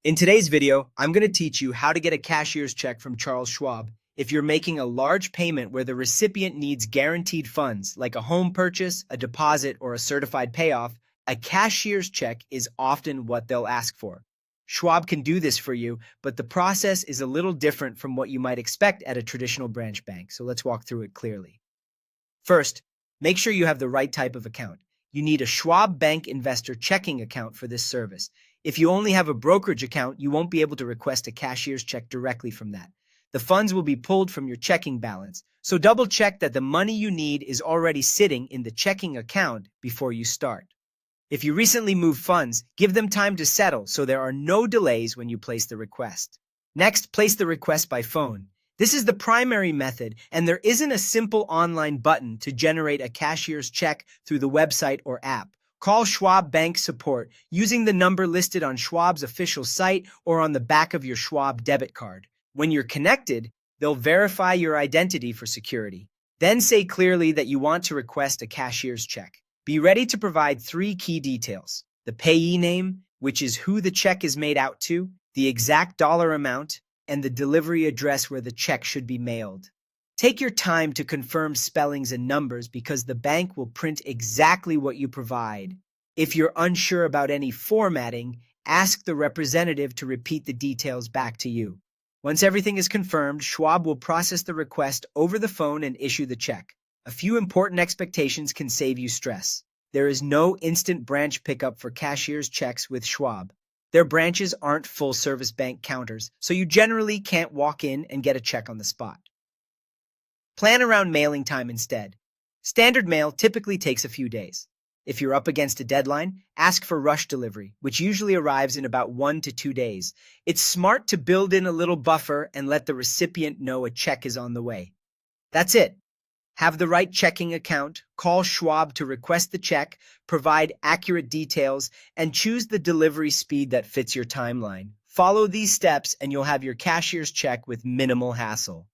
In today's video, I'm going to teach you how to get a cashier's check from Charles Schwab if you're making a large payment where the recipient needs guaranteed funds, like a home purchase, a deposit, or a certified payoff. A cashier's check is often what they'll ask for. Schwab can do this for you, but the process is a little different from what you might expect at a traditional branch bank, so let's walk through it clearly. First, make sure you have the right type of account. You need a Schwab Bank Investor checking account for this service. If you only have a brokerage account, you won't be able to request a cashier's check directly from that. The funds will be pulled from your checking balance, so double check that the money you need is already sitting in the checking account before you start. If you recently moved funds, give them time to settle so there are no delays when you place the request. Next, place the request by phone. This is the primary method, and there isn't a simple online button to generate a cashier's check through the website or app. Call Schwab Bank Support using the number listed on Schwab's official site or on the back of your Schwab debit card. When you're connected, they'll verify your identity for security. Then say clearly that you want to request a cashier's check. Be ready to provide 3 key details: the payee name, which is who the check is made out to, the exact dollar amount, and the delivery address where the check should be mailed. Take your time to confirm spellings and numbers because the bank will print exactly what you provide. If you're unsure about any formatting, ask the representative to repeat the details back to you. Once everything is confirmed, Schwab will process the request over the phone and issue the check. A few important expectations can save you stress. There is no instant branch pickup for cashier's checks with Schwab. Their branches aren't full-service bank counters, so you generally can't walk in and get a check on the spot. Plan around mailing time instead. Standard mail typically takes a few days. If you're up against a deadline, ask for rush delivery, which usually arrives in about 1 to 2 days. It's smart to build in a little buffer and let the recipient know a check is on the way. That's it. Have the right checking account, call Schwab to request the check, provide accurate details, and choose the delivery speed that fits your timeline. Follow these steps and you'll have your cashier's check with minimal hassle.